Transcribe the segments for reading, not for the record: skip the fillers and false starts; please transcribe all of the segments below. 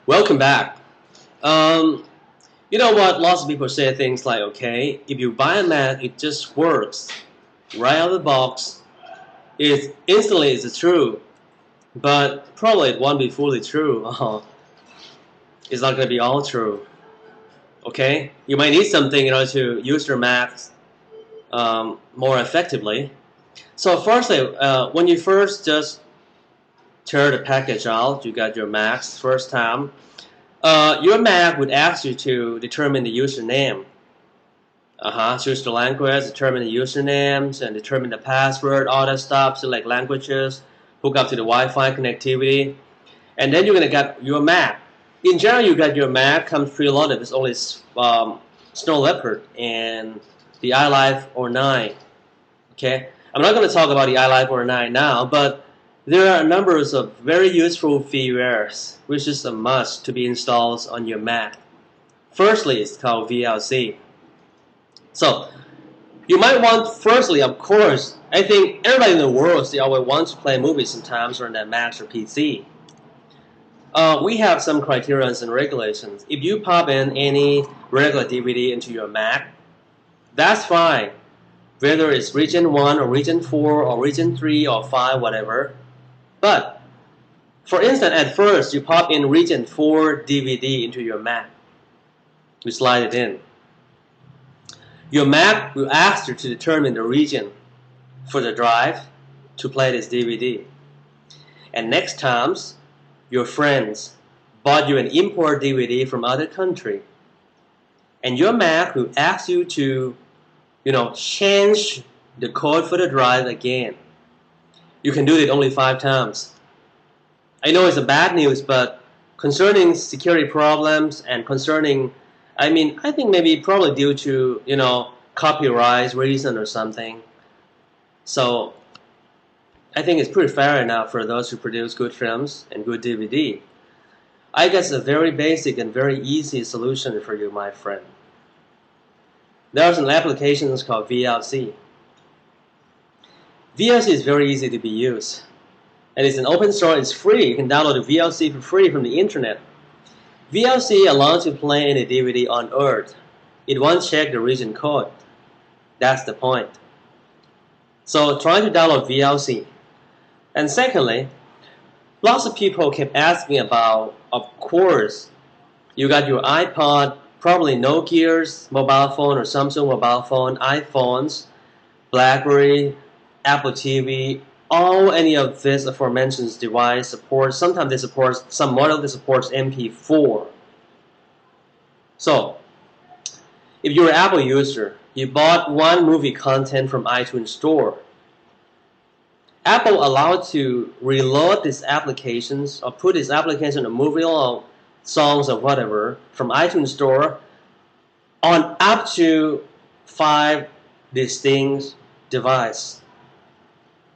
Welcome back. Um, you know what? Lots of people say things like, okay, if you buy a Mac, it just works right out of the box. It instantly is true, but probably it won't be fully true. It's not going to be all true. Okay, you might need something in order to use your Mac more effectively. So firstly, when you first just tear the package out, you got your Macs first time. Your Mac would ask you to determine the username. Choose the language, determine the usernames, and determine the password, all that stuff, select languages, hook up to the Wi-Fi connectivity, and then you're gonna get your Mac. In general, you got your Mac comes preloaded. It's only Snow Leopard and the iLife or 9. Okay, I'm not going to talk about the iLife or 9 now, but there are numbers of very useful firmwares, which is a must to be installed on your Mac. Firstly, it's called VLC. So you might want, firstly, of course, I think everybody in the world, they always want to play movies sometimes on their Mac or PC. We have some criteria and regulations. If you pop in any regular DVD into your Mac, that's fine. Whether it's region 1 or region 4 or region 3 or 5, whatever. But, for instance, at first, you pop in region 4 DVD into your Mac. You slide it in. Your Mac will ask you to determine the region for the drive to play this DVD. And next times, your friends bought you an import DVD from other country, and your Mac will ask you to, change the code for the drive again. You can do it only 5 times. I know it's a bad news, but concerning security problems and concerning, I think maybe probably due to, copyright reason or something. So I think it's pretty fair enough for those who produce good films and good DVD. I guess a very basic and very easy solution for you, my friend. There's an application called VLC. VLC is very easy to be used. And it's an open source, it's free. You can download the VLC for free from the internet. VLC allows you to play any DVD on Earth. It won't check the region code. That's the point. So try to download VLC. And secondly, lots of people kept asking about, of course, you got your iPod, probably Nokia's mobile phone or Samsung mobile phone, iPhones, BlackBerry, Apple TV, all any of this aforementioned device supports, sometimes they support, some model that supports MP4. So, if you're an Apple user, you bought one movie content from iTunes Store, Apple allowed to reload these applications or put this application, a movie or songs or whatever, from iTunes Store on up to 5 distinct devices.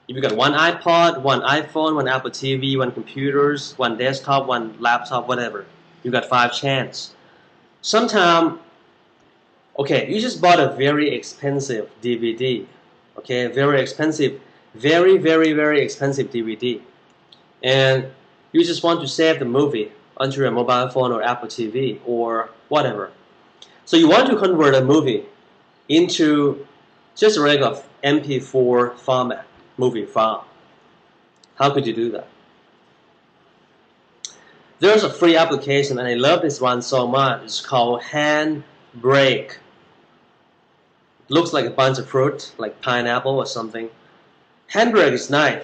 If you got one iPod, one iPhone, one Apple TV, one computers, one desktop, one laptop, whatever, you got 5 chances. Sometimes, okay, you just bought a very expensive DVD, okay, very expensive, very, very, very expensive DVD, and you just want to save the movie onto your mobile phone or Apple TV or whatever. So you want to convert a movie into just a regular MP4 format, movie file. How could you do that? There's a free application, and I love this one so much. It's called Handbrake. It looks like a bunch of fruit, like pineapple or something. Handbrake is nice.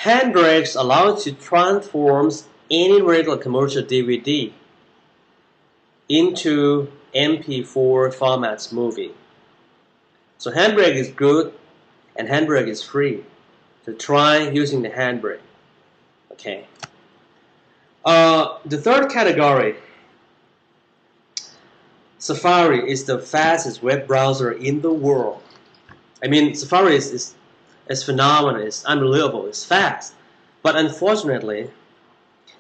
Handbrakes allow you to transform any regular commercial DVD into MP4 formats movie. So Handbrake is good, and Handbrake is free. So try using the Handbrake. Okay. The third category, Safari is the fastest web browser in the world. Safari is phenomenal, it's unbelievable, it's fast. But unfortunately,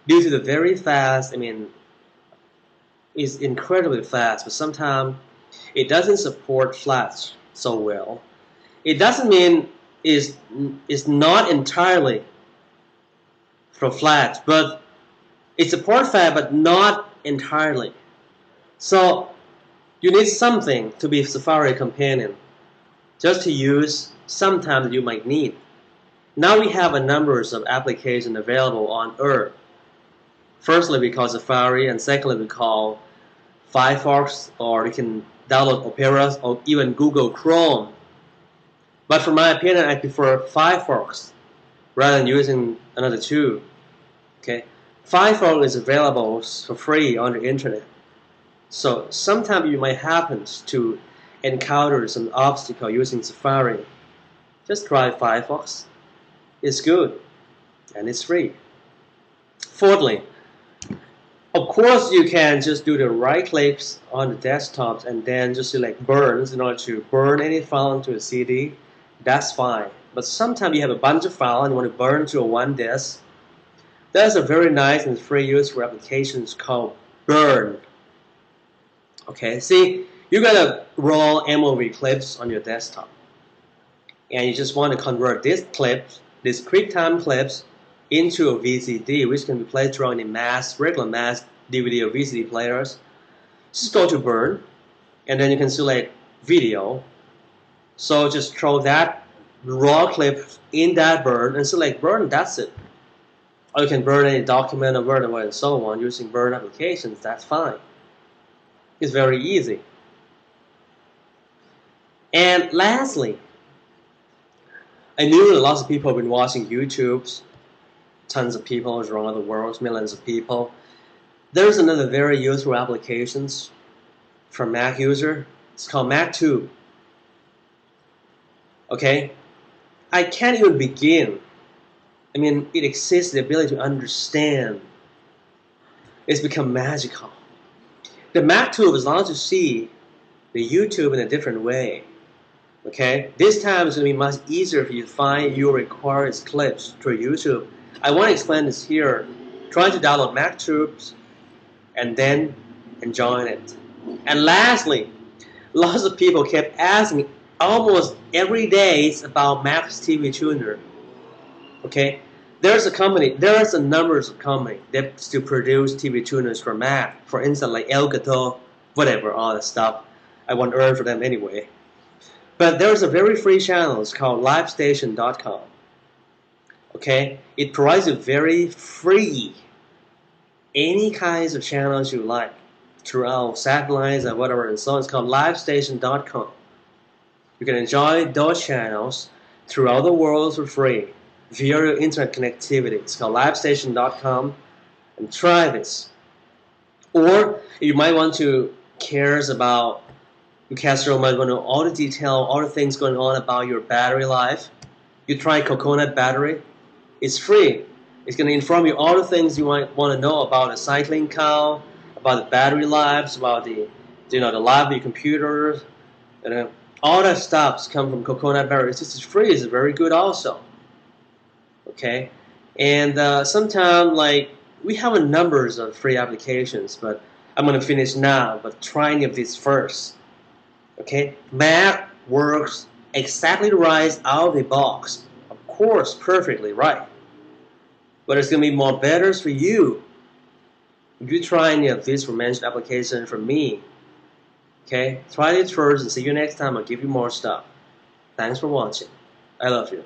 due to the very fast, it's incredibly fast, but sometimes it doesn't support Flash so well. It doesn't mean it's not entirely for Flash, but It supports Flash, but not entirely. So you need something to be Safari companion, just to use sometimes you might need. Now we have a number of applications available on Earth. Firstly, we call Safari, and secondly, we call Firefox, or you can download Opera or even Google Chrome. But for my opinion, I prefer Firefox rather than using another two. Okay, Firefox is available for free on the internet. So sometimes you might happen to encounter some obstacle using Safari. Just try Firefox. It's good and it's free. Fourthly, of course you can just do the right clicks on the desktops and then just select burns in order to burn any file into a CD. That's fine. But sometimes you have a bunch of files and you want to burn to a one disk. There's a very nice and free useful application called Burn. Okay, see, you got a raw MOV clips on your desktop, and you just want to convert these clips, these QuickTime clips, into a VCD, which can be played through any regular mass DVD or VCD players. Just go to Burn, and then you can select Video. So just throw that raw clip in that Burn and select Burn. That's it. Or you can burn any document or Word and so on using Burn applications. That's fine. It's very easy. And lastly, I knew that lots of people have been watching YouTubes, tons of people around the world, millions of people. There's another very useful application for Mac user. It's called MacTube. Okay, I can't even begin. I mean, it exists the ability to understand. It's become magical. The MacTube allows you to see the YouTube in a different way. Okay, this time it's going to be much easier for you to find your required clips through YouTube. I want to explain this here. Try to download MacTubes and then enjoy it. And lastly, lots of people kept asking almost every day about Mac's TV tuner. Okay, there's a number of companies that still produce TV tuners for Mac. For instance, like Elgato, whatever, all that stuff. I won't earn for them anyway. But there's a very free channel. It's called livestation.com. Okay, it provides you very free any kinds of channels you like throughout satellites and whatever and so on. It's called livestation.com. You can enjoy those channels throughout the world for free via your internet connectivity. It's called livestation.com, and try this. Or you might want to cares about you might want to know all the detail, all the things going on about your battery life. You try Coconut battery. It's free. It's going to inform you all the things you might want to know about the cycling count, about the battery lives, about the life of your computer. All that stuff comes from Coconut battery. It's free. It's very good also. Okay, and sometimes we have a numbers of free applications, but I'm going to finish now. But try any of these first. Okay, Mac works exactly right out of the box. Of course, perfectly right. But it's going to be more better for you if you try any of these mentioned applications from me. Okay, try it first and see you next time. I'll give you more stuff. Thanks for watching. I love you.